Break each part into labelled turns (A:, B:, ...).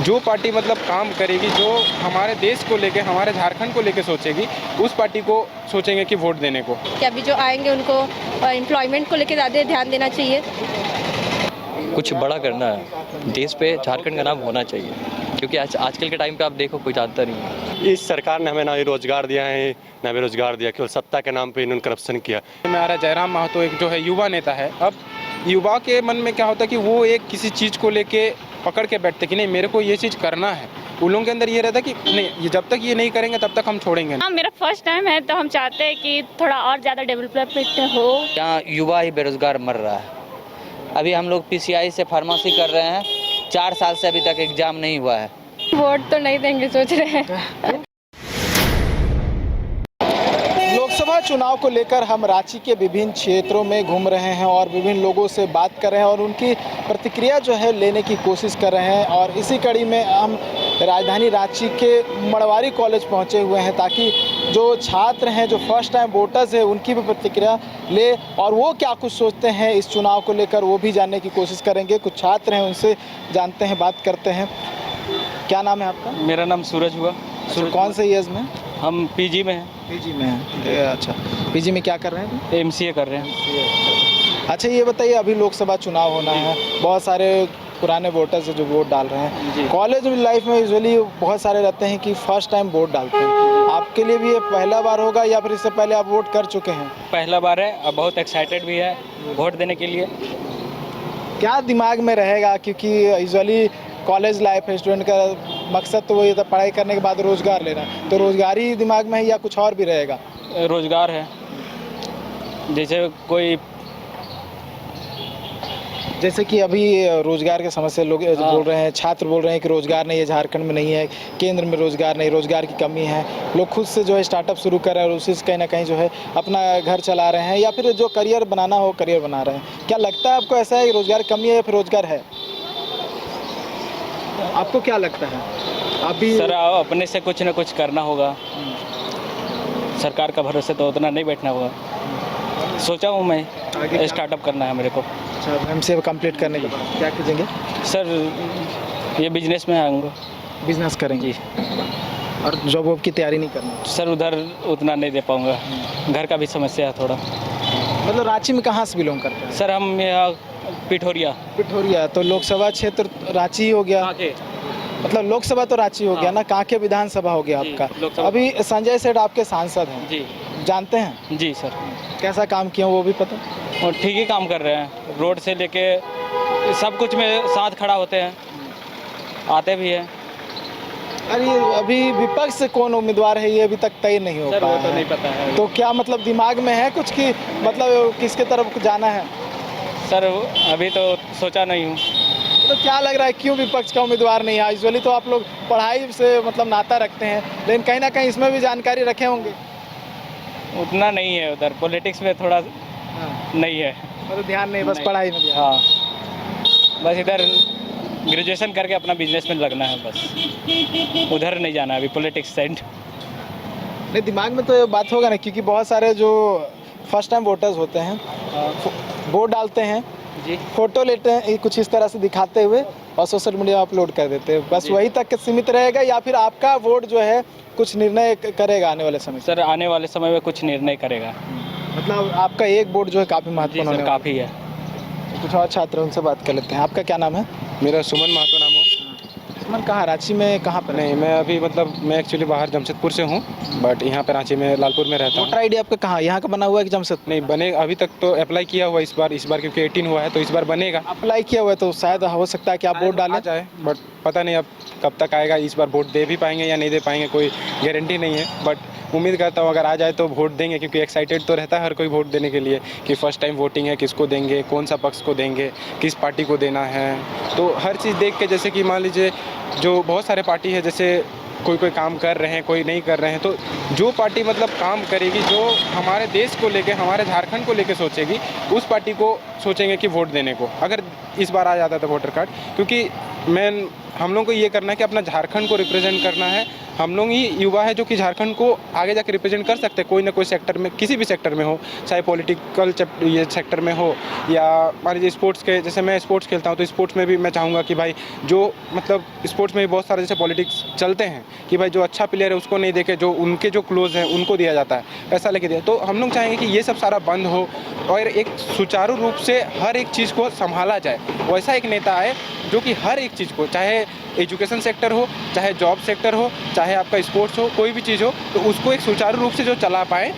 A: जो पार्टी मतलब काम करेगी, जो हमारे देश को लेके, हमारे झारखंड को लेके सोचेगी, उस पार्टी को सोचेंगे कि वोट देने को।
B: कि अभी जो आएंगे उनको एम्प्लॉयमेंट को लेके ज़्यादा ध्यान देना चाहिए।
C: कुछ बड़ा करना है, देश पे झारखंड का नाम होना चाहिए, क्योंकि आजकल के टाइम पे आप देखो कोई जानता नहीं है।
D: इस सरकार ने हमें ना रोजगार दिया है ना बेरोजगार दिया, केवल सत्ता के नाम पे इन्होंने करप्शन किया।
A: हमारा जयराम महतो एक जो है युवा नेता है। अब युवा के मन में क्या होता है कि वो एक किसी चीज़ को लेके पकड़ के बैठते कि नहीं मेरे को ये चीज़ करना है। उन लोगों के अंदर ये रहता है कि नहीं, ये जब तक ये नहीं करेंगे तब तक हम छोड़ेंगे।
E: हाँ, मेरा फर्स्ट टाइम है तो हम चाहते हैं कि थोड़ा और ज़्यादा डेवलपमेंट हो।
F: यहाँ युवा ही बेरोजगार मर रहा है। अभी हम लोग पीसीआई से फार्मेसी कर रहे हैं, 4 साल से अभी तक एग्जाम नहीं हुआ है।
E: वोट तो नहीं देंगे सोच रहे हैं।
G: लोकसभा चुनाव को लेकर हम रांची के विभिन्न क्षेत्रों में घूम रहे हैं और विभिन्न लोगों से बात कर रहे हैं और उनकी प्रतिक्रिया जो है लेने की कोशिश कर रहे हैं। और इसी कड़ी में हम राजधानी रांची के मड़वारी कॉलेज पहुंचे हुए हैं ताकि जो छात्र हैं, जो फर्स्ट टाइम वोटर्स हैं, उनकी भी प्रतिक्रिया ले और वो क्या कुछ सोचते हैं इस चुनाव को लेकर वो भी जानने की कोशिश करेंगे। कुछ छात्र हैं, उनसे जानते हैं, बात करते हैं। क्या नाम है आपका?
C: मेरा नाम सूरज हुआ।
G: कौन से ईयर्स में?
C: हम पीजी में हैं।
G: पीजी में हैं। अच्छा, पीजी में क्या कर रहे हैं?
C: एमसीए कर रहे हैं।
G: अच्छा, ये बताइए, अभी लोकसभा चुनाव होना है, बहुत सारे पुराने वोटर्स जो वोट डाल रहे हैं। कॉलेज लाइफ में यूजुअली बहुत सारे रहते हैं कि फर्स्ट टाइम वोट डालते हैं। आपके लिए भी ये पहला बार होगा या फिर इससे पहले आप वोट कर चुके हैं?
C: पहला बार है और बहुत एक्साइटेड भी है वोट देने के लिए।
G: क्या दिमाग में रहेगा, क्योंकि यूजुअली कॉलेज लाइफ है, स्टूडेंट का मकसद तो वही था पढ़ाई करने के बाद रोज़गार लेना, तो रोज़गार ही दिमाग में है या कुछ और भी रहेगा?
C: रोज़गार है,
G: जैसे कि अभी रोज़गार की समस्या लोग बोल रहे हैं, छात्र बोल रहे हैं कि रोज़गार नहीं है, झारखंड में नहीं है, केंद्र में रोज़गार नहीं, रोज़गार की कमी है। लोग खुद से जो है स्टार्टअप शुरू कर रहे हैं और उसी से कहीं ना कहीं जो है अपना घर चला रहे हैं या फिर जो करियर बनाना हो करियर बना रहे हैं। क्या लगता है आपको, ऐसा है कि रोज़गार की कमी है या फिर रोज़गार है? आपको क्या लगता है? अभी
C: सर अपने से कुछ ना कुछ करना होगा, सरकार का भरोसे तो उतना नहीं बैठना होगा। सोचा हूँ मैं स्टार्टअप करना है मेरे को।
G: अच्छा, एमसीए कंप्लीट करने के बाद क्या कीजिएंगे?
C: सर ये बिजनेस में आऊँगा।
G: बिजनेस करेंगे और जॉब वॉब की तैयारी नहीं करना?
C: सर उधर उतना नहीं दे पाऊँगा, घर का भी समस्या है थोड़ा।
G: मतलब रांची में कहाँ से बिलोंग करते हैं?
C: सर हम यहाँ पिठोरिया।
G: तो लोकसभा क्षेत्र रांची हो गया, मतलब लोकसभा तो रांची हो गया ना, कांके विधानसभा हो गया आपका। अभी संजय सेठ आपके सांसद हैं
C: जी,
G: जानते हैं?
C: जी सर।
G: कैसा काम किया वो भी पता?
C: और ठीक ही काम कर रहे हैं, रोड से लेके सब कुछ में साथ खड़ा होते हैं, आते भी हैं।
G: अरे अभी विपक्ष से कौन उम्मीदवार है ये अभी तक तय नहीं हो पाया
C: तो नहीं पता है।
G: तो क्या मतलब दिमाग में है कुछ कि मतलब किसके तरफ जाना है?
C: सर अभी तो सोचा नहीं हूँ।
G: तो क्या लग रहा है क्यों विपक्ष का उम्मीदवार नहीं है? यूजुअली तो आप लोग पढ़ाई से मतलब नाता रखते हैं, लेकिन कहीं ना कहीं इसमें भी जानकारी रखे होंगे।
C: उतना नहीं है, उधर पॉलिटिक्स में थोड़ा नहीं है,
G: मतलब ध्यान नहीं, बस पढ़ाई में ध्यान।
C: हाँ, बस इधर ग्रेजुएशन करके अपना बिजनेस में लगना है, बस उधर नहीं जाना अभी पॉलिटिक्स साइड।
G: नहीं, दिमाग में तो ये बात होगा ना, क्योंकि बहुत सारे जो फर्स्ट टाइम वोटर्स होते हैं वोट डालते हैं
C: जी,
G: फोटो लेते हैं कुछ इस तरह से दिखाते हुए और सोशल मीडिया अपलोड कर देते हैं, बस वही तक सीमित रहेगा या फिर आपका वोट जो है कुछ निर्णय करेगा आने वाले समय?
C: सर आने वाले समय में कुछ निर्णय करेगा।
G: मतलब आपका एक वोट जो है काफ़ी महत्वपूर्ण होने वाला है।
C: काफ़ी है।
G: कुछ और छात्र उनसे बात कर लेते हैं। आपका क्या नाम है?
A: मेरा सुमन महतो नाम हो।
G: सुमन, कहाँ रांची में कहाँ पर?
A: नहीं, मैं अभी मतलब मैं एक्चुअली बाहर जमशेदपुर से हूँ, बट यहाँ पे रांची में लालपुर में रहता हूँ।
G: वोटर आईडी आपका कहाँ, यहाँ का बना हुआ है कि जमशेदपुर?
A: नहीं बने, अभी तक तो अप्लाई किया हुआ इस बार क्योंकि 18 हुआ है तो इस बार बनेगा।
G: अप्लाई किया हुआ है तो शायद हो सकता है कि आप वोट डालें
A: जाए, बट पता नहीं अब कब तक आएगा। इस बार वोट दे भी पाएंगे या नहीं दे पाएंगे कोई गारंटी नहीं है, बट उम्मीद करता हूँ अगर आ जाए तो वोट देंगे, क्योंकि एक्साइटेड तो रहता है हर कोई वोट देने के लिए कि फर्स्ट टाइम वोटिंग है, किसको देंगे, कौन सा पक्ष को देंगे, किस पार्टी को देना है। तो हर चीज़ देख के, जैसे कि मान लीजिए जो बहुत सारे पार्टी है, जैसे कोई काम कर रहे हैं, कोई नहीं कर रहे हैं, तो जो पार्टी मतलब काम करेगी, जो हमारे देश को लेके, हमारे झारखंड को लेके सोचेगी, उस पार्टी को सोचेंगे कि वोट देने को। अगर इस बार आ जाता था वोटर कार्ड, क्योंकि हम लोग को ये करना है कि अपना झारखंड को रिप्रेजेंट करना है हम लोग ही युवा है जो कि झारखंड को आगे जाकर रिप्रेजेंट कर सकते हैं कोई ना कोई सेक्टर में, किसी भी सेक्टर में हो, चाहे पॉलिटिकल ये सेक्टर में हो या मान लीजिए स्पोर्ट्स के, जैसे मैं स्पोर्ट्स खेलता हूँ तो स्पोर्ट्स में भी मैं चाहूँगा कि भाई जो मतलब स्पोर्ट्स में भी बहुत सारे जैसे पॉलिटिक्स चलते हैं कि भाई जो अच्छा प्लेयर है उसको नहीं देके जो उनके जो क्लोज हैं उनको दिया जाता है, पैसा लेके दिया। तो हम लोग चाहेंगे कि ये सब सारा बंद हो और एक सुचारू रूप से हर एक चीज़ को संभाला जाए। वैसा एक नेता आए जो कि हर एक चीज़ को, चाहे एजुकेशन सेक्टर हो, चाहे जॉब सेक्टर हो, चाहे आपका स्पोर्ट्स हो, कोई भी चीज़ हो, तो उसको एक सुचारू रूप से जो चला पाए,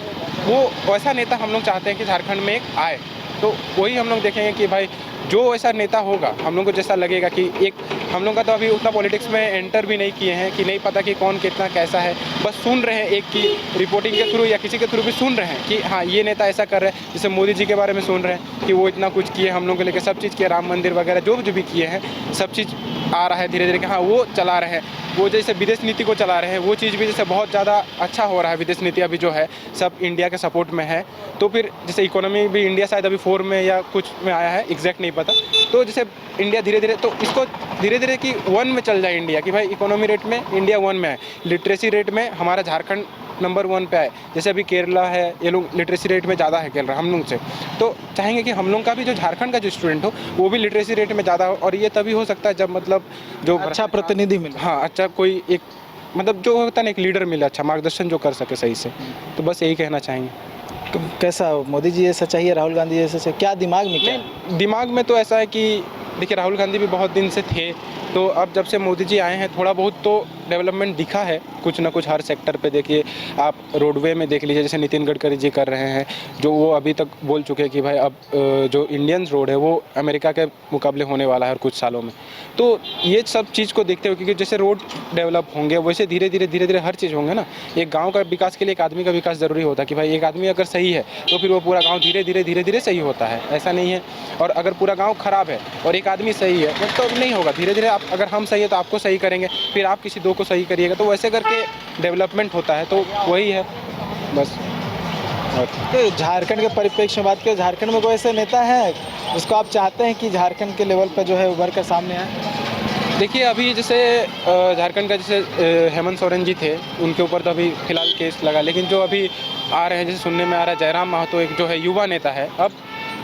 A: वो वैसा नेता हम लोग चाहते हैं कि झारखंड में एक आए। तो वही हम लोग देखेंगे कि भाई जो ऐसा नेता होगा, हम लोग को जैसा लगेगा कि एक हम लोग का तो अभी उतना पॉलिटिक्स में एंटर भी नहीं किए हैं कि नहीं पता कि कौन कितना कैसा है, बस सुन रहे हैं एक की रिपोर्टिंग के थ्रू या किसी के थ्रू भी सुन रहे हैं कि हाँ ये नेता ऐसा कर रहे हैं। जैसे मोदी जी के बारे में सुन रहे हैं कि वो इतना कुछ किए, हम लोग को लेकर सब चीज़ किए, राम मंदिर वगैरह जो भी किए हैं सब चीज़ आ रहा है धीरे धीरे कि हाँ वो चला रहे हैं। वो जैसे विदेश नीति को चला रहे हैं, वो चीज़ भी जैसे बहुत ज़्यादा अच्छा हो रहा है। विदेश नीति अभी जो है सब इंडिया के सपोर्ट में है। तो फिर जैसे इकोनॉमी भी इंडिया शायद अभी 4 में या कुछ में आया है, एग्जैक्ट नहीं पता। तो जैसे इंडिया धीरे धीरे, तो इसको धीरे धीरे कि 1 में चल जाए इंडिया, कि भाई इकोनॉमी रेट में इंडिया 1 में है, लिटरेसी रेट में हमारा झारखंड नंबर 1 पे आए। जैसे अभी केरला है, ये लोग लिटरेसी रेट में ज़्यादा है केरला हम लोग से। तो चाहेंगे कि हम लोग का भी जो झारखंड का जो स्टूडेंट हो वो भी लिटरेसी रेट में ज़्यादा हो। और ये तभी हो सकता है जब मतलब जो
G: अच्छा प्रतिनिधि मिले।
A: हाँ, अच्छा कोई एक मतलब जो होता है ना एक लीडर मिले, अच्छा मार्गदर्शन जो कर सके सही से। तो बस यही कहना चाहेंगे।
G: कैसा मोदी जी जैसा चाहिए, राहुल गांधी जैसा चाहिए, क्या दिमाग में, क्या
A: दिमाग में तो ऐसा है कि देखिए राहुल गांधी भी बहुत दिन से थे, तो अब जब से मोदी जी आए हैं थोड़ा बहुत तो डेवलपमेंट दिखा है, कुछ ना कुछ हर सेक्टर पे। देखिए आप रोडवे में देख लीजिए, जैसे नितिन गडकरी जी कर रहे हैं, जो वो अभी तक बोल चुके हैं कि भाई अब जो इंडियन रोड है वो अमेरिका के मुकाबले होने वाला है हर कुछ सालों में। तो ये सब चीज़ को देखते हुए, क्योंकि जैसे रोड डेवलप होंगे वैसे धीरे धीरे हर चीज़ होंगे ना। एक गाँव का विकास के लिए एक आदमी का विकास ज़रूरी होता है कि भाई एक आदमी अगर सही है तो फिर वो पूरा गाँव धीरे धीरे सही होता है, ऐसा नहीं है। और अगर पूरा गाँव खराब है और एक आदमी सही है तो नहीं होगा। धीरे धीरे आप, अगर हम सही है तो आपको सही करेंगे, फिर आप किसी 2 को सही करिएगा, तो वैसे करके डेवलपमेंट होता है। तो वही है बस।
G: तो झारखंड के परिप्रेक्ष्य में बात करें, झारखंड में कोई ऐसे नेता है जिसको आप चाहते हैं कि झारखंड के लेवल पर जो है उभर कर सामने आए?
A: देखिए अभी जैसे झारखंड का जैसे हेमंत सोरेन जी थे, उनके ऊपर तो अभी फिलहाल केस लगा, लेकिन जो अभी आ रहे हैं जैसे सुनने में आ रहा है जयराम महतो एक जो है युवा नेता है। अब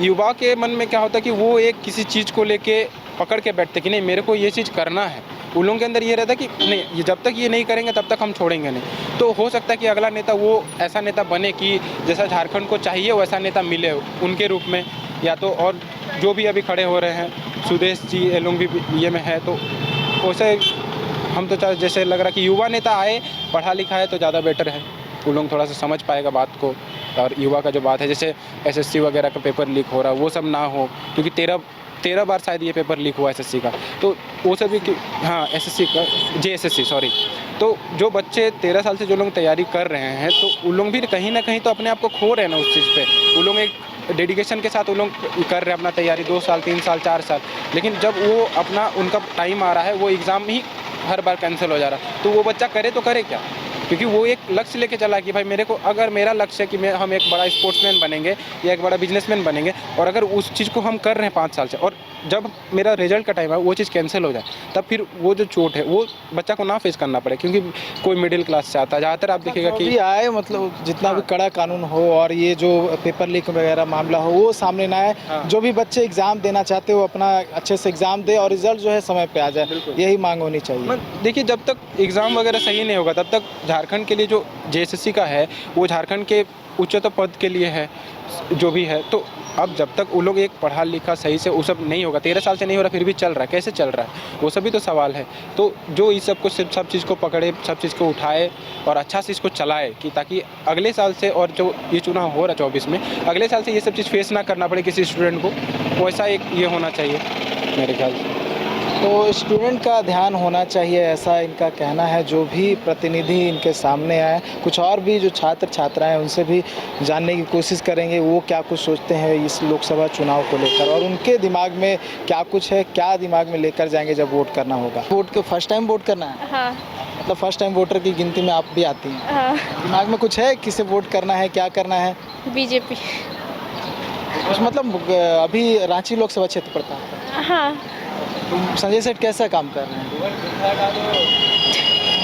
A: युवा के मन में क्या होता है कि वो एक किसी चीज़ को लेके पकड़ के बैठते कि नहीं मेरे को ये चीज़ करना है। उन लोगों के अंदर ये रहता है कि नहीं, ये जब तक ये नहीं करेंगे तब तक हम छोड़ेंगे नहीं। तो हो सकता है कि अगला नेता वो ऐसा नेता बने कि जैसा झारखंड को चाहिए वैसा नेता मिले उनके रूप में, या तो और जो भी अभी खड़े हो रहे हैं सुदेश जी ये लोग भी ये में है। तो वैसे हम तो जैसे लग रहा है कि युवा नेता आए, पढ़ा लिखा है तो ज़्यादा बेटर है। वो लोग थोड़ा सा समझ पाएगा बात को। और युवा का जो बात है, जैसे एसएससी वगैरह का पेपर लीक हो रहा है वो सब ना हो, क्योंकि 13 बार शायद ये पेपर लीक हुआ एसएससी का। तो वो सभी हाँ एसएससी का जेएसएससी सॉरी। तो जो बच्चे 13 साल से जो लोग तैयारी कर रहे हैं तो उन लोग भी कहीं ना कहीं तो अपने आप को खो रहे हैं ना उस चीज़ पे। वो लोग एक डेडिकेशन के साथ वो लोग कर रहे हैं अपना तैयारी 2 साल 3 साल 4 साल, लेकिन जब वो अपना उनका टाइम आ रहा है वो एग्ज़ाम ही हर बार कैंसिल हो जा रहा है। तो वो बच्चा करे तो करे क्या, क्योंकि वो एक लक्ष्य लेके चला कि भाई मेरे को, अगर मेरा लक्ष्य है कि हम एक बड़ा स्पोर्ट्समैन बनेंगे या एक बड़ा बिजनेसमैन बनेंगे, और अगर उस चीज़ को हम कर रहे हैं 5 साल से और जब मेरा रिजल्ट का टाइम है वो चीज़ कैंसिल हो जाए, तब फिर वो जो चोट है वो बच्चा को ना फेस करना पड़े। क्योंकि कोई मिडिल क्लास से आता है, ज़्यादातर आप देखिएगा कि
G: आए मतलब जितना भी कड़ा कानून हो और ये जो पेपर लीक वगैरह मामला हो वो सामने ना आए। जो भी बच्चे एग्ज़ाम देना चाहते हो अपना अच्छे से एग्ज़ाम दे और रिजल्ट जो है समय पे आ जाए, यही मांग होनी चाहिए।
A: देखिए जब तक एग्ज़ाम वगैरह सही नहीं होगा तब तक झारखंड के लिए जो जेएसएससी का है वो झारखंड के उच्चतम पद के लिए है जो भी है। तो अब जब तक वो लोग एक पढ़ा लिखा सही से वो सब नहीं होगा, 13 साल से नहीं हो रहा फिर भी चल रहा है, कैसे चल रहा है वो सभी तो सवाल है। तो जो इस सब को सब चीज़ को पकड़े, सब चीज़ को उठाए और अच्छा से इसको चलाए, कि ताकि अगले साल से, और जो ये चुनाव हो रहा 24 में, अगले साल से ये सब चीज़ फेस ना करना पड़े किसी स्टूडेंट को। वैसा एक ये होना चाहिए मेरे ख्याल से।
G: तो स्टूडेंट का ध्यान होना चाहिए, ऐसा इनका कहना है। जो भी प्रतिनिधि इनके सामने आए, कुछ और भी जो छात्र छात्राएं उनसे भी जानने की कोशिश करेंगे वो क्या कुछ सोचते हैं इस लोकसभा चुनाव को लेकर, और उनके दिमाग में क्या कुछ है, क्या दिमाग में लेकर जाएंगे जब वोट करना होगा। वोट के फर्स्ट टाइम वोट करना है?
B: हाँ
G: मतलब फर्स्ट टाइम वोटर की गिनती में आप भी आती हैं?
B: हाँ।
G: दिमाग में कुछ है किसे वोट करना है, क्या करना है?
B: बीजेपी।
G: मतलब अभी रांची लोकसभा क्षेत्र पड़ता है।
B: हाँ।
G: संजय सेठ कैसा काम कर रहे हैं?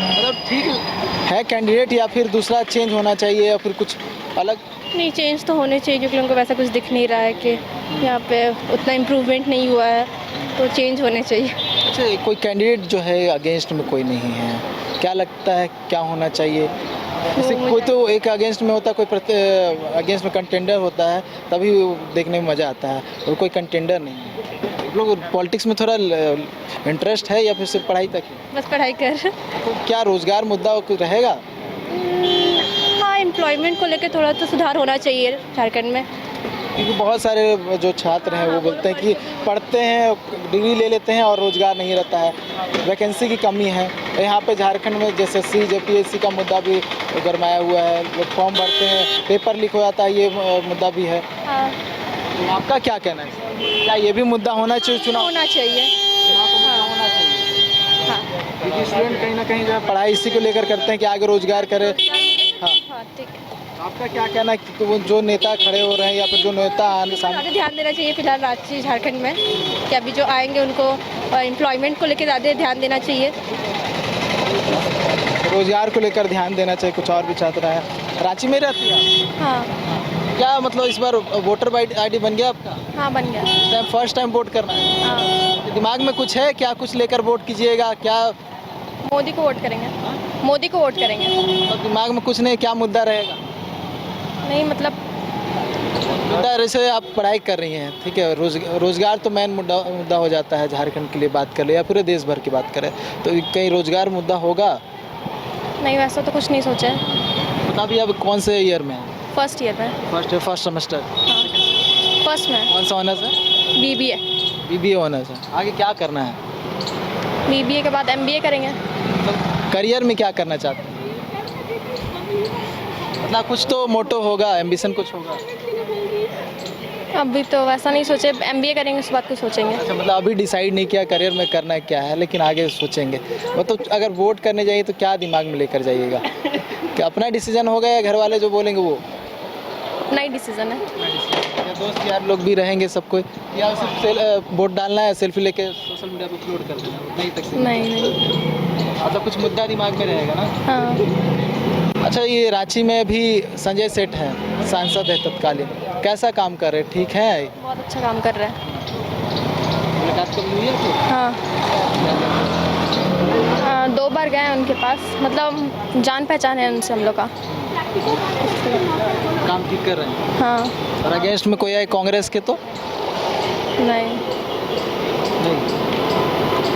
G: मतलब ठीक है कैंडिडेट या फिर दूसरा चेंज होना चाहिए या फिर कुछ अलग?
B: नहीं, चेंज तो होने चाहिए क्योंकि उनको वैसा कुछ दिख नहीं रहा है कि यहाँ पे उतना इम्प्रूवमेंट नहीं हुआ है, तो चेंज होने चाहिए।
G: अच्छा, कोई कैंडिडेट जो है अगेंस्ट में कोई नहीं है, क्या लगता है क्या होना चाहिए? जैसे कोई तो एक अगेंस्ट में होता है, कोई अगेंस्ट में कंटेंडर होता है, तभी देखने में मज़ा आता है, और कोई कंटेंडर नहीं है। लोग पॉलिटिक्स में थोड़ा इंटरेस्ट है या फिर सिर्फ पढ़ाई तक है?
B: बस पढ़ाई कर।
G: तो क्या रोज़गार मुद्दा कुछ रहेगा?
B: हाँ, एम्प्लॉयमेंट को लेकर थोड़ा तो सुधार होना चाहिए झारखंड में।
G: क्योंकि बहुत सारे जो छात्र हैं वो बोलते हैं कि पढ़ते हैं, डिग्री ले लेते हैं और रोज़गार नहीं रहता है, वैकेंसी की कमी है। यहाँ पे झारखंड में जैसे JPSC का मुद्दा भी गरमाया हुआ है, लोग फॉर्म भरते हैं, पेपर लीक हो जाता है, ये मुद्दा भी है।
B: हाँ,
G: तो आपका क्या कहना है? क्या ये भी मुद्दा होना चाहिए चुनाव?
B: होना चाहिए।
G: होना चाहिए,
B: हाँ
G: क्योंकि स्टूडेंट कहीं ना कहीं जो है पढ़ाई इसी को लेकर करते हैं कि आगे रोज़गार करें। हाँ,
B: हाँ, ठीक है।
G: आपका क्या कहना है कि वो जो नेता खड़े हो रहे हैं या फिर जो नेता आने सामने?
B: ज़्यादा ध्यान देना चाहिए फिलहाल राज्य झारखंड में, कि अभी जो आएंगे उनको एम्प्लॉयमेंट को लेकर ज़्यादा ध्यान देना चाहिए।
G: रोज़गार को लेकर ध्यान देना चाहिए। कुछ और भी छात्र हैं, रांची में रहती है?
B: हाँ,
G: क्या मतलब इस बार वोटर ID बन गया आपका?
B: हाँ, बन गया।
G: फर्स्ट टाइम वोट करना है?
B: हाँ,
G: दिमाग में कुछ है क्या, कुछ लेकर वोट कीजिएगा क्या?
B: मोदी को वोट करेंगे। मोदी को वोट करेंगे।
G: तो दिमाग में कुछ नहीं, क्या मुद्दा रहेगा?
B: नहीं मतलब
G: मुद्दा जैसे आप पढ़ाई कर रही हैं, ठीक है, रोज़गार तो मेन मुद्दा हो जाता है झारखंड के लिए, बात कर ले या पूरे देश भर की बात करें तो कहीं रोज़गार मुद्दा होगा?
B: नहीं, वैसा तो कुछ नहीं सोचा है।
G: मतलब अभी अब कौन से ईयर में है?
B: फर्स्ट ईयर में।
G: First semester?
B: हाँ, फर्स्ट में।
G: कौन सा ऑनर्स है?
B: BBA।
G: BBA ऑनर्स है। आगे क्या करना है?
B: BBA के बाद MBA करेंगे।
G: करियर में क्या करना चाहते हैं? मतलब कुछ तो मोटो होगा, एम्बिशन कुछ होगा?
B: अभी तो वैसा नहीं सोचे, MBA करेंगे उसके बाद कुछ सोचेंगे।
G: अच्छा, मतलब अभी डिसाइड नहीं किया करियर में करना क्या है, लेकिन आगे सोचेंगे। वो तो अगर वोट करने जाइए तो क्या दिमाग में लेकर जाइएगा? कि अपना डिसीजन होगा या घर वाले जो बोलेंगे वो?
B: अपना ही डिसीजन है।
G: या दोस्त यार लोग भी रहेंगे सबको, या सिर्फ वोट डालना है, सेल्फी लेके सोशल मीडिया पे अपलोड कर देना, उतना ही तक?
B: नहीं।
G: मतलब कुछ मुद्दा दिमाग में रहेगा ना?
B: हाँ,
G: अच्छा, ये रांची में भी संजय सेठ हैं, सांसद है तत्कालीन, कैसा काम कर रहे हैं? ठीक है?
B: बहुत अच्छा काम कर रहे हैं।
G: मुलाकात कब हुई है आपकी?
B: हाँ, 2 बार गए हैं उनके पास, मतलब जान पहचान है उनसे हम लोग का।
G: काम ठीक कर रहे हैं?
B: हाँ।
G: और अगेंस्ट में कोई है कांग्रेस के तो?
B: नहीं।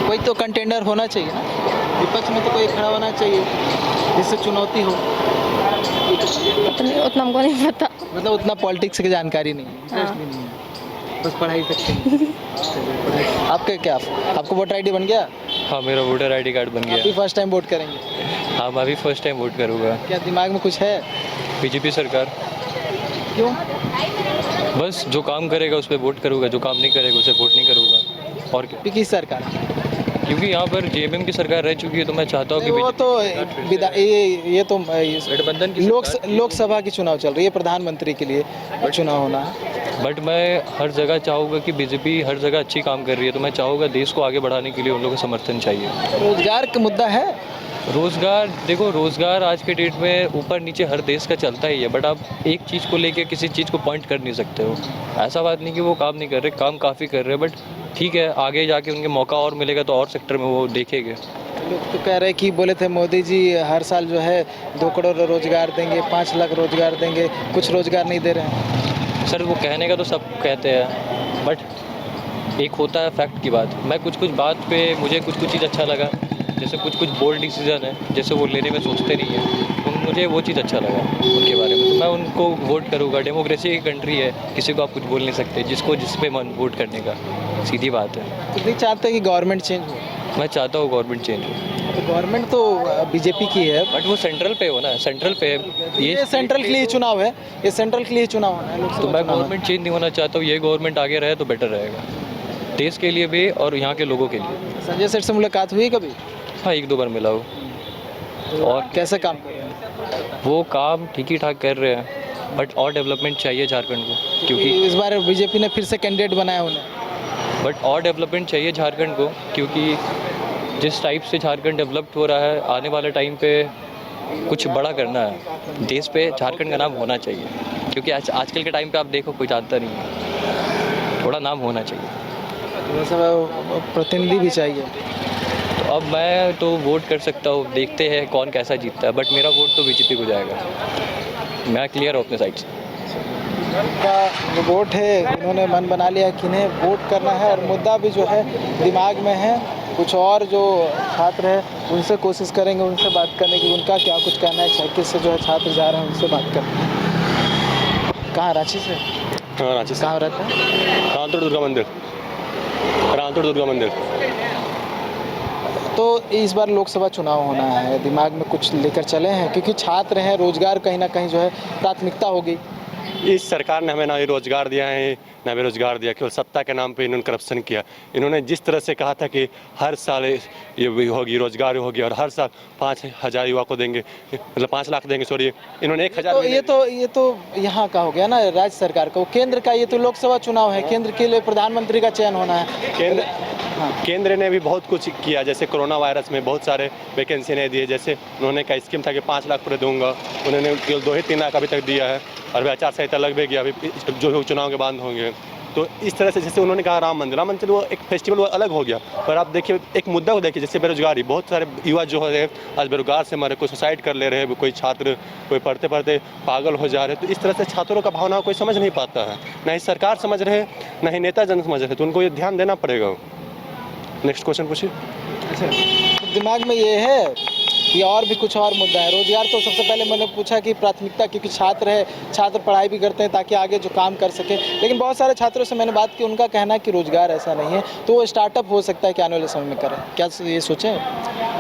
G: कोई तो कंटेंडर होना चाहिए ना, विपक्ष में तो कोई खड़ा होना चाहिए जिससे चुनौती हो।
B: उतना हमको नहीं पता।
G: मतलब उतना पॉलिटिक्स की जानकारी नहीं है, इंटरेस्ट भी नहीं है, बस पढ़ाई तक के। आपका क्या, आपको वोटर ID बन गया?
H: हाँ, मेरा वोटर ID कार्ड बन गया।
G: अभी फर्स्ट टाइम वोट करेंगे?
H: हाँ, मैं अभी फर्स्ट टाइम वोट करूँगा।
G: क्या दिमाग में कुछ है?
H: बीजेपी सरकार।
G: क्यों?
H: बस जो काम करेगा उस पर वोट करूँगा, जो काम नहीं करेगा उसे वोट नहीं करूँगा। और क्या?
G: किस सरकार?
H: क्योंकि यहाँ पर JMM की सरकार रह चुकी है, तो मैं चाहता हूँ कि
G: वो तो ये तो
H: गठबंधन की
G: लोकसभा की चुनाव चल रही है, प्रधानमंत्री के लिए चुनाव होना है।
H: बट मैं हर जगह चाहूँगा कि बीजेपी हर जगह अच्छी काम कर रही है, तो मैं चाहूँगा देश को आगे बढ़ाने के लिए उन लोगों का समर्थन चाहिए।
G: रोजगार का मुद्दा है?
H: रोज़गार, देखो रोज़गार आज के डेट में ऊपर नीचे हर देश का चलता ही है, बट आप एक चीज़ को लेके किसी चीज़ को पॉइंट कर नहीं सकते हो। ऐसा बात नहीं कि वो काम नहीं कर रहे, काम काफ़ी कर रहे हैं, बट ठीक है, आगे जाके उनके मौका और मिलेगा तो और सेक्टर में वो देखेंगे।
G: लोग तो कह रहे हैं कि बोले थे मोदी जी हर साल जो है 2 करोड़ रोजगार देंगे, 5 लाख रोजगार देंगे, कुछ रोजगार नहीं दे रहे हैं।
H: सर वो कहने का तो सब कहते हैं, बट एक होता है फैक्ट की बात। मैं कुछ बात पे मुझे कुछ चीज़ अच्छा लगा, जैसे कुछ बोल्ड डिसीजन है जैसे वो लेने में सोचते नहीं है, तो मुझे वो चीज़ अच्छा लगा उनके बारे में, तो मैं उनको वोट करूँगा। डेमोक्रेसी की कंट्री है, किसी को आप कुछ बोल नहीं सकते, जिसको जिस पे मन वोट करने का, सीधी बात है।
G: तो नहीं चाहते कि गवर्नमेंट चेंज हो?
H: मैं चाहता हूँ गवर्नमेंट चेंज हो।
G: तो गवर्नमेंट तो बीजेपी की है,
H: बट वो सेंट्रल पे हो ना, सेंट्रल पे
G: ये सेंट्रल के लिए चुनाव है, ये सेंट्रल के लिए चुनाव होना है, लोकसभा
H: तो मैं
G: चुनाव है।
H: गवर्नमेंट चेंज नहीं होना चाहता हूँ, ये गवर्नमेंट आगे रहे तो बेटर रहेगा, देश के लिए भी और यहाँ के लोगों के लिए।
G: संजय सेठ से मुलाकात हुई कभी?
H: हाँ, 1-2 बार मिला हो।
G: और कैसे काम कर रहे हैं?
H: वो काम ठीक ही ठाक कर रहे हैं, बट और डेवलपमेंट चाहिए झारखंड को, क्योंकि
G: इस बार बीजेपी ने फिर से कैंडिडेट बनाया उन्हें।
H: बट और डेवलपमेंट चाहिए झारखंड को, क्योंकि जिस टाइप से झारखंड डेवलप्ड हो रहा है, आने वाले टाइम पे कुछ बड़ा करना है देश पे, झारखंड का नाम होना चाहिए, क्योंकि आजकल के टाइम पे आप देखो कोई जानता नहीं है, थोड़ा नाम होना चाहिए।
G: वैसे प्रतिनिधि भी चाहिए।
H: तो अब मैं तो वोट कर सकता हूँ, देखते हैं कौन कैसा जीतता है, बट मेरा वोट तो बीजेपी को जाएगा, मैं क्लियर हूँ अपने साइड से।
G: का जो वोट है उन्होंने मन बना लिया कि इन्हें वोट करना है, और मुद्दा भी जो है दिमाग में है। कुछ और जो छात्र हैं उनसे कोशिश करेंगे उनसे बात करने की, उनका क्या कुछ कहना है। 36 से जो है छात्र जा रहे हैं उनसे बात करते हैं। कहाँ, रांची से?
D: हाँ, रांची से।
G: कहाँ रहता है?
D: रामतोड़ दुर्गा मंदिर। रामतोड़ दुर्गा मंदिर।
G: तो इस बार लोकसभा चुनाव होना है, दिमाग में कुछ लेकर चले हैं? क्योंकि छात्र हैं, रोजगार कहीं ना कहीं जो है प्राथमिकता होगी।
D: इस सरकार ने हमें ना रोजगार दिया है ना बेरोजगार दिया, केवल सत्ता के नाम पे इन्होंने करप्शन किया। इन्होंने जिस तरह से कहा था कि हर साल ये होगी, रोजगार होगी और हर साल 5,000 युवा को देंगे, मतलब 5 लाख देंगे, सॉरी इन्होंने 1,000।
G: तो ये तो यहाँ का हो गया ना, राज्य सरकार का। केंद्र का ये तो लोकसभा चुनाव है, केंद्र के लिए प्रधानमंत्री का चयन होना है।
D: केंद्र ने भी बहुत कुछ किया, जैसे कोरोना वायरस में बहुत सारे वैकेंसी नहीं दिए। जैसे उन्होंने का स्कीम था कि 5 लाख पूरे दूंगा, उन्होंने केवल 2 ही 3 लाख अभी तक दिया है, और आचार संहिता लग भी गया, अभी जो चुनाव के बाद होंगे। तो इस तरह से जैसे उन्होंने कहा राम मंदिर वो एक फेस्टिवल वो अलग हो गया। पर आप देखिए एक मुद्दा को देखिए, जैसे बेरोजगारी, बहुत सारे युवा जो है आज बेरोजगार से मरे, कोई सुसाइड कर ले रहे हैं, कोई छात्र कोई पढ़ते पढ़ते पागल हो जा रहे हैं। तो इस तरह से छात्रों का भावना कोई समझ नहीं पाता है, ना ही सरकार समझ रहे, ना ही नेता जन समझ रहे। तो उनको ये ध्यान देना पड़ेगा। नेक्स्ट क्वेश्चन पूछिए।
G: अच्छा, दिमाग में ये है कि और भी कुछ और मुद्दा है? रोजगार तो सबसे पहले मैंने पूछा कि प्राथमिकता, क्योंकि छात्र है, छात्र पढ़ाई भी करते हैं ताकि आगे जो काम कर सके। लेकिन बहुत सारे छात्रों से मैंने बात की, उनका कहना है कि रोजगार ऐसा नहीं है, तो वो स्टार्टअप हो सकता है कि आने वाले समय में करें। क्या ये सोचें?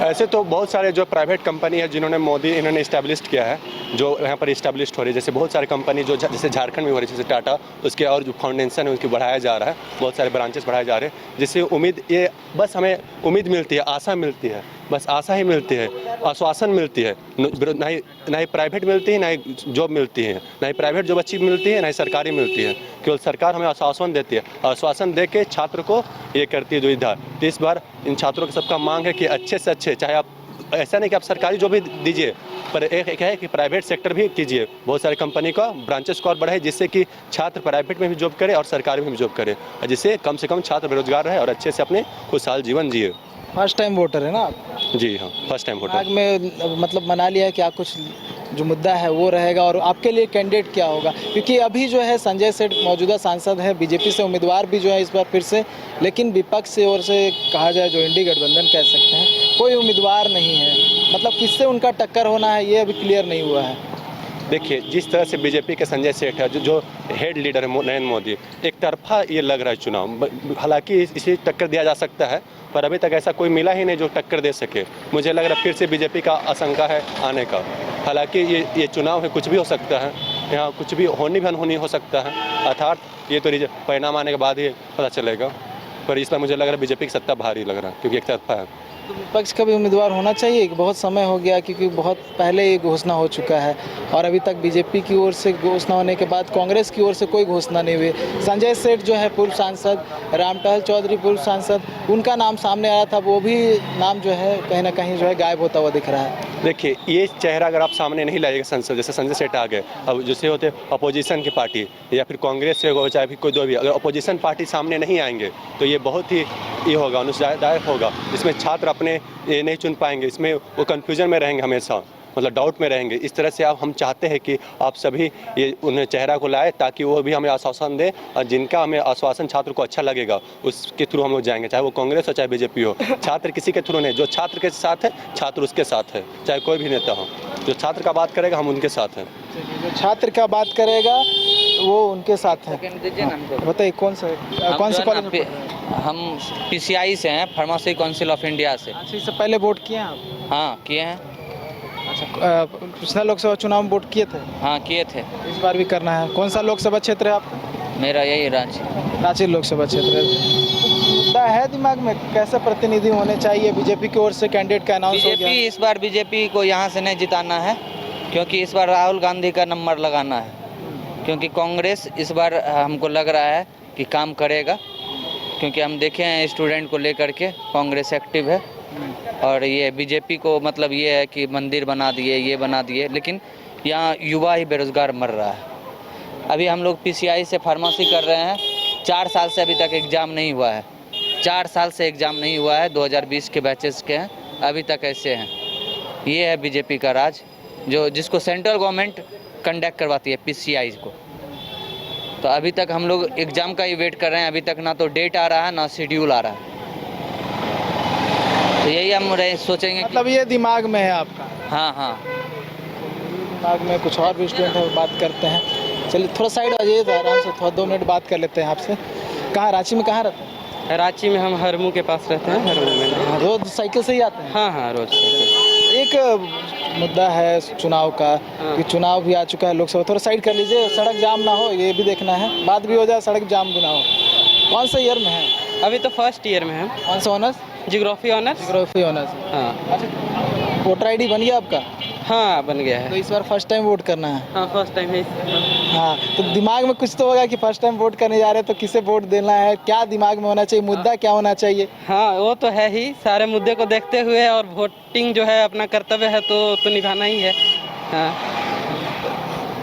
D: ऐसे तो बहुत सारे जो प्राइवेट कंपनी है जिन्होंने मोदी इन्होंने इस्टेब्लिश किया है, जो यहाँ पर इस्टेब्लिश हो रही है, जैसे बहुत सारी कंपनी जो जैसे झारखंड में हो रही है, जैसे टाटा, उसके और जो फाउंडेशन है उसकी बढ़ाया जा रहा है, बहुत सारे ब्रांचेस बढ़ाए जा रहे हैं, जिससे उम्मीद ये बस हमें उम्मीद मिलती है, आशा मिलती है, बस आशा ही मिलती है, आश्वासन मिलती है। ना ही प्राइवेट मिलती है, ना ही जॉब मिलती है, ना ही प्राइवेट जॉब अच्छी मिलती है, ना ही सरकारी मिलती है। केवल सरकार हमें आश्वासन देती है, आश्वासन दे के छात्र को ये करती है दुविधा। तो इस बार इन छात्रों का सबका मांग है कि अच्छे से अच्छे, चाहे आप ऐसा नहीं कि आप सरकारी जॉब भी दीजिए, पर एक है कि प्राइवेट सेक्टर भी कीजिए। बहुत सारी कंपनी का ब्रांचेस को और बढ़ाए, जिससे कि छात्र प्राइवेट में भी जॉब करे और सरकारी में भी जॉब करे, जिससे कम से कम छात्र बेरोजगार रहे और अच्छे से अपने खुशहाल जीवन जिए।
G: फर्स्ट टाइम वोटर है ना आप?
D: जी हाँ, फर्स्ट टाइम वोटर।
G: दिमाग में मतलब मना लिया है कि आप कुछ जो मुद्दा है वो रहेगा, और आपके लिए कैंडिडेट क्या होगा? क्योंकि अभी जो है संजय सेठ मौजूदा सांसद हैं, बीजेपी से उम्मीदवार भी जो है इस बार फिर से, लेकिन विपक्ष से ओर से कहा जाए जो इंडी गठबंधन कह सकते हैं, कोई उम्मीदवार नहीं है। मतलब किससे उनका टक्कर होना है ये अभी क्लियर नहीं हुआ है।
D: देखिए, जिस तरह से बीजेपी के संजय सेठ है, जो हेड लीडर है नरेंद्र मोदी, एक तरफा ये लग रहा है चुनाव। हालांकि इसे टक्कर दिया जा सकता है, पर अभी तक ऐसा कोई मिला ही नहीं जो टक्कर दे सके। मुझे लग रहा है फिर से बीजेपी का आशंका है आने का। हालांकि ये चुनाव है, कुछ भी हो सकता है, यहाँ कुछ भी होनी भी अनहोनी हो सकता है, अर्थात ये तो परिणाम आने के बाद ही पता चलेगा। पर इस बार मुझे लग रहा है बीजेपी की सत्ता भारी लग रहा है, क्योंकि एक तरफा है।
G: तो विपक्ष का भी उम्मीदवार होना चाहिए कि बहुत समय हो गया, क्योंकि बहुत पहले ये घोषणा हो चुका है और अभी तक बीजेपी की ओर से घोषणा होने के बाद कांग्रेस की ओर से कोई घोषणा नहीं हुई। संजय सेठ जो है पूर्व सांसद, रामटहल चौधरी पूर्व सांसद, उनका नाम सामने आया था, वो भी नाम जो है कहीं ना कहीं जो है गायब होता हुआ दिख रहा है।
D: देखिए, ये चेहरा अगर आप सामने नहीं लाइएगा संसद, जैसे संजय सेठ आ गए, अब जैसे होते अपोजिशन की पार्टी या फिर कांग्रेस से हो, चाहे फिर कोई दो भी, अगर अपोजिशन पार्टी सामने नहीं आएंगे तो ये बहुत ही ये होगा, अनुदायक होगा। इसमें छात्र अपने ये नहीं चुन पाएंगे, इसमें वो कन्फ्यूजन में रहेंगे हमेशा, मतलब डाउट में रहेंगे। इस तरह से हम चाहते हैं कि आप सभी ये उन्हें चेहरा को लाए, ताकि वो भी हमें आश्वासन दें, और जिनका हमें आश्वासन छात्र को अच्छा लगेगा उसके थ्रू हम लोग जाएंगे, चाहे वो कांग्रेस हो चाहे बीजेपी हो। छात्र किसी के थ्रू नहीं, जो छात्र के साथ है छात्र उसके साथ है, चाहे कोई भी नेता हो। जो छात्र का बात करेगा हम उनके साथ हैं,
G: जो छात्र का बात करेगा वो उनके साथ है। बताइए कौन सा कॉलेज?
F: हम PCI से हैं, फार्मेसी काउंसिल ऑफ इंडिया से।
G: अच्छा, इससे पहले वोट किए हैं आप?
F: हाँ किए हैं।
G: अच्छा, पिछला लोकसभा चुनाव में वोट किए थे?
F: हाँ किए थे।
G: इस बार भी करना है? कौन सा लोकसभा क्षेत्र है आपका?
F: मेरा यही रांची।
G: रांची लोकसभा क्षेत्र है। मुद्दा है दिमाग में, कैसे प्रतिनिधि होने चाहिए? बीजेपी की ओर से कैंडिडेट का अनाउंस हो गया।
F: इस बार बीजेपी को यहाँ से नहीं जिताना है, क्योंकि इस बार राहुल गांधी का नंबर लगाना है, क्योंकि कांग्रेस इस बार हमको लग रहा है कि काम करेगा, क्योंकि हम देखे हैं स्टूडेंट को लेकर के कांग्रेस एक्टिव है। और ये बीजेपी को मतलब ये है कि मंदिर बना दिए, ये बना दिए, लेकिन यहाँ युवा ही बेरोजगार मर रहा है। अभी हम लोग पीसीआई से फार्मेसी कर रहे हैं, 4 साल से अभी तक एग्ज़ाम नहीं हुआ है। 4 साल से एग्ज़ाम नहीं हुआ है, 2020 के बैचेस के हैं, अभी तक ऐसे हैं। ये है बीजेपी का राज, जिसको सेंट्रल गवर्नमेंट कंडक्ट करवाती है पीसीआई को। तो अभी तक हम लोग एग्ज़ाम का ही वेट कर रहे हैं, अभी तक ना तो डेट आ रहा है ना शेड्यूल आ रहा है। तो यही हम सोचेंगे
G: मतलब ये दिमाग में है आपका?
F: हाँ हाँ,
G: दिमाग में कुछ और भी स्टूडेंट है, बात करते हैं। चलिए थोड़ा साइड आ जाइए तो आराम से थोड़ा 2 मिनट बात कर लेते हैं आपसे। कहाँ, रांची में कहाँ रहते हैं?
I: रांची में हम हरमू के पास रहते हैं। हरमू में
G: रोज साइकिल से ही आते हैं?
I: हाँ हाँ, रोज साइकिल।
G: एक मुद्दा है चुनाव का कि चुनाव भी आ चुका है लोकसभा। थोड़ा साइड कर लीजिए, सड़क जाम ना हो ये भी देखना है, बात भी हो जाए, सड़क जाम भी ना हो। कौन सा ईयर में है?
I: अभी तो फर्स्ट ईयर में है।
G: कौन सा honours?
I: Geography honours.
G: Geography honours.
I: हाँ।
G: अच्छा, वोटर आईडी बन गया आपका?
I: हाँ, बन गया है।
G: तो इस बार फर्स्ट टाइम वोट करना है?
I: हाँ, फर्स्ट टाइम है।
G: हाँ, तो दिमाग में कुछ तो होगा कि फर्स्ट टाइम वोट करने जा रहे हैं तो किसे वोट देना है, क्या दिमाग में होना चाहिए, मुद्दा क्या होना चाहिए?
I: हाँ, वो तो है ही, सारे मुद्दे को देखते हुए, और वोटिंग जो है अपना कर्तव्य है तो निभाना ही है। हाँ।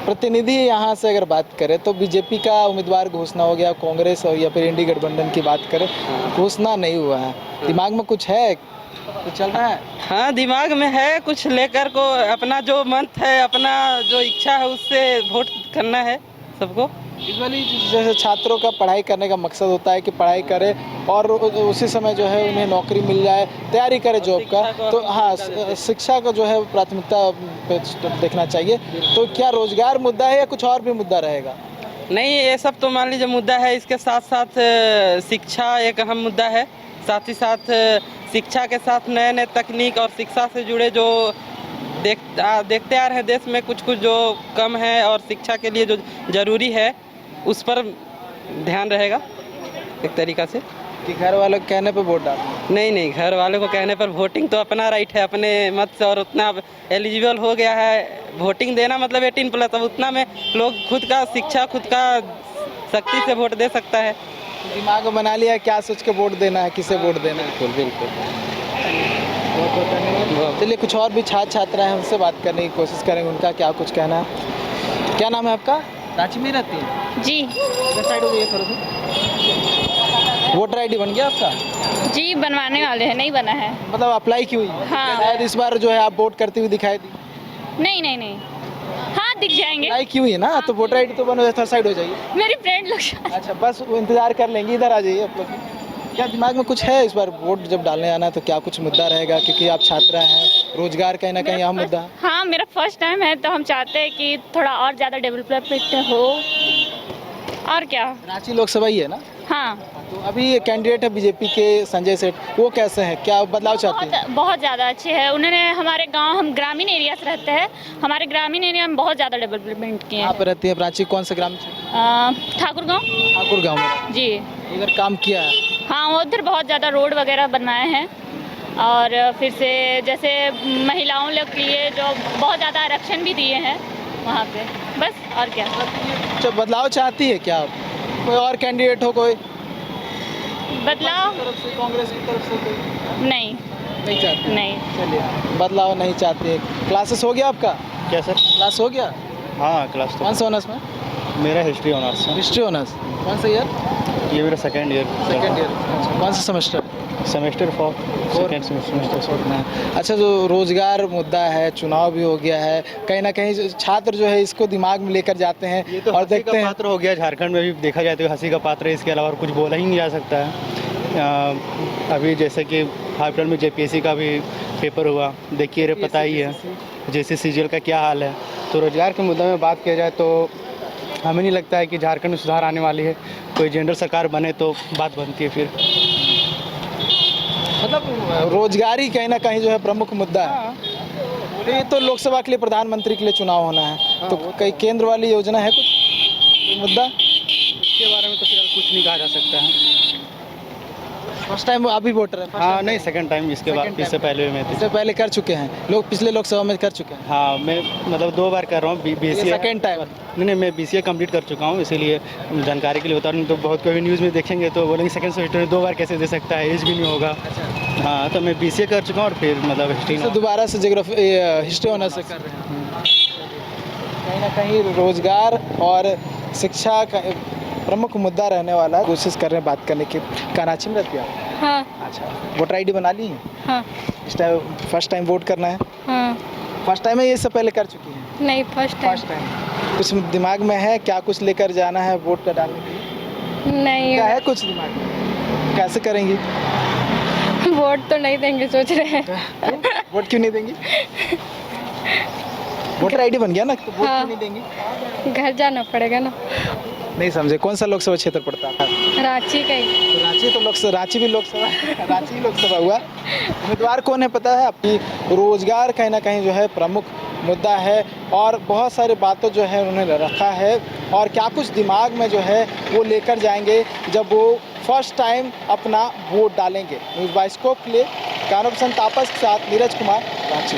G: प्रतिनिधि यहाँ से अगर बात करें तो बीजेपी का उम्मीदवार घोषणा हो गया, कांग्रेस और या फिर इंडी गठबंधन की बात करें, घोषणा नहीं हुआ है। दिमाग में कुछ है, कुछ चल रहा है?
I: हाँ, दिमाग में है कुछ लेकर को, अपना जो मन है, अपना जो इच्छा है उससे वोट करना है सबको।
G: यूजुअली जैसे छात्रों का पढ़ाई करने का मकसद होता है कि पढ़ाई करें और उसी समय जो है उन्हें नौकरी मिल जाए, तैयारी करें जॉब का, तो हाँ शिक्षा का जो है प्राथमिकता पे देखना चाहिए। तो क्या रोजगार मुद्दा है या कुछ और भी मुद्दा रहेगा?
I: नहीं, ये सब तो मान लीजिए मुद्दा है, इसके साथ साथ शिक्षा एक अहम मुद्दा है। साथ ही साथ शिक्षा के साथ नए नए तकनीक और शिक्षा से जुड़े जो देखते आ रहे हैं देश में कुछ जो कम है, और शिक्षा के लिए जो ज़रूरी है उस पर ध्यान रहेगा एक तरीक़ा से।
G: कि घर वालों के कहने पर वोट डालना?
I: नहीं, घर वालों को कहने पर, वोटिंग तो अपना राइट है अपने मत से, और उतना एलिजिबल हो गया है वोटिंग देना, मतलब 18+। अब उतना में लोग खुद का शिक्षा, खुद का शक्ति से वोट दे सकता है।
G: दिमाग में बना लिया क्या सोच के वोट देना है, किसे वोट देना है?
I: बिल्कुल।
G: चलिए कुछ और भी छात्र छात्रा हैं, उनसे बात करने की कोशिश करेंगे, उनका क्या कुछ कहना है। क्या नाम है आपका? रांची में रहती है
E: जी।
G: साइड हो गई थोड़ा सा। वोटर आईडी बन गया आपका?
E: जी, बनवाने वाले हैं, नहीं बना है।
G: मतलब अप्लाई की हुई?
E: हाँ।
G: शायद इस बार जो है आप वोट करती हुई दिखाई दी?
E: नहीं। हाँ, दिख जाएंगे।
G: अप्लाई की हुई है ना, तो वोटर आईडी तो बन हो जाए, थोड़ा साइड हो जाइए।
E: मेरी फ्रेंड लोग।
G: अच्छा, बस इंतजार कर लेंगे, इधर आ जाइए आप लोग। क्या दिमाग में कुछ है इस बार वोट जब डालने आना है तो क्या कुछ मुद्दा रहेगा, क्योंकि आप छात्रा हैं, रोजगार कहीं ना कहीं अहम मुद्दा है?
E: हाँ, मेरा फर्स्ट टाइम है तो हम चाहते हैं कि थोड़ा और ज़्यादा डेवलपमेंट हो, और क्या।
G: रांची लोकसभा ही है ना?
E: हाँ,
G: तो अभी कैंडिडेट है बीजेपी के संजय सेठ, वो कैसे हैं, क्या बदलाव चाहते हैं?
E: बहुत ज़्यादा अच्छे हैं। उन्होंने हमारे गांव, हम ग्रामीण एरिया से रहते हैं, हमारे ग्रामीण एरिया में बहुत ज़्यादा डेवलपमेंट किए हैं।
G: आप रहती हैं रांची, कौन सा ग्राम?
E: ठाकुर गाँव।
G: ठाकुर गाँव में
E: जी।
G: इधर काम किया है?
E: हाँ, उधर बहुत ज़्यादा रोड वगैरह बनवाए हैं, और फिर से जैसे महिलाओं लोग के लिए जो बहुत ज़्यादा आरक्षण भी दिए हैं वहाँ पे, बस और क्या।
G: अच्छा, बदलाव चाहती है क्या आप? कोई और कैंडिडेट हो, कोई
E: बदलाव?
G: तरफ से, कांग्रेस की तरफ से कोई? नहीं चाहती?
E: नहीं।
G: चलिए, बदलाव नहीं चाहते। क्लासेस हो गया आपका?
J: क्या सर?
G: क्लास हो गया?
J: हाँ, क्लास तो
G: कौन सा ऑनर्स में?
J: मेरा हिस्ट्री ऑनर्स है।
G: History honours. कौन सा ईयर?
J: ये मेरा सेकेंड ईयर।
G: Second year. कौन सा सेमेस्टर?
J: Semester 4 second semester.
G: अच्छा, जो रोजगार मुद्दा है, चुनाव भी हो गया है, कहीं ना कहीं छात्र जो है इसको दिमाग में लेकर जाते हैं,
J: ये तो
G: और देखते हैं
J: पात्र हो गया झारखंड में भी, देखा जाए तो हंसी का पात्र है, इसके अलावा कुछ बोला ही नहीं जा सकता है। अभी जैसे कि हाल में जेपीएससी का भी पेपर हुआ, देखिए रे, पता ही है जैसे सीजीएल का क्या हाल है। तो रोजगार के मुद्दे में बात किया जाए तो हमें नहीं लगता है कि झारखंड में सुधार आने वाली है। कोई जेंडर सरकार बने तो बात बनती है फिर।
G: मतलब रोजगार ही कहीं ना कहीं जो है प्रमुख मुद्दा है। तो ये तो लोकसभा के लिए, प्रधानमंत्री के लिए चुनाव होना है, तो कई केंद्र वाली योजना है कुछ मुद्दा?
J: इसके बारे में तो फिलहाल कुछ नहीं कहा जा सकता है।
G: फर्स्ट टाइम आप भी वोटर हैं?
J: हाँ नहीं, सेकंड टाइम इसके बाद, इससे पहले भी मैं
G: इससे पहले कर चुके हैं लोग, पिछले लोकसभा में कर चुके हैं?
J: हाँ मैं मतलब 2 बार कर रहा हूँ BCA।
G: Second time?
J: नहीं, मैं BCA कंप्लीट कर चुका हूँ, इसीलिए जानकारी के लिए बता रहा हूँ। तो बहुत कोई न्यूज़ में देखेंगे तो बोलेंगे सेकंड सेमेस्टर में 2 बार कैसे दे सकता है, एज भी नहीं होगा। हाँ तो मैं BCA कर चुका हूँ और फिर मतलब हिस्ट्री
G: तो दोबारा से ज्योग्राफी हिस्ट्री ऑनर्स से कर रहे हैं। कहीं ना कहीं रोजगार और शिक्षा का प्रमुख मुद्दा रहने वाला है। कोशिश कर रहे हैं बात करने की। कराची में रहती है आप?
B: हाँ
G: अच्छा, वोटर ID बना ली है?
B: हाँ
G: इस टाइम फर्स्ट टाइम वोट करना है?
B: हाँ।
G: फर्स्ट टाइम है ये, इससे पहले कर चुकी हैं?
B: नहीं, फर्स्ट
G: फर्स्ट टाइम। कुछ दिमाग में है क्या, कुछ लेकर जाना है वोट का डालने के लिए?
B: नहीं,
G: क्या है कुछ दिमाग में? कैसे करेंगी?
B: वोट तो नहीं देंगे सोच रहे हैं।
G: वोट क्यों नहीं देंगी? वोटर ID बन गया ना, तो वोट
B: हाँ।
G: क्यों नहीं देंगी?
B: घर जाना पड़ेगा ना।
G: नहीं समझे, कौन सा लोकसभा क्षेत्र पड़ता है?
B: रांची का ही।
G: तो रांची तो लोकसभा, रांची भी लोकसभा रांची ही लोकसभा हुआ। उम्मीदवार कौन है पता है? आपकी रोजगार कहीं ना कहीं जो है प्रमुख मुद्दा है और बहुत सारी बातों जो है उन्होंने रखा है और क्या कुछ दिमाग में जो है वो लेकर जाएंगे जब वो फर्स्ट टाइम अपना वोट डालेंगे। न्यूज़ बाइस्कोप के लिए कानून तापस के साथ नीरज कुमार, रांची।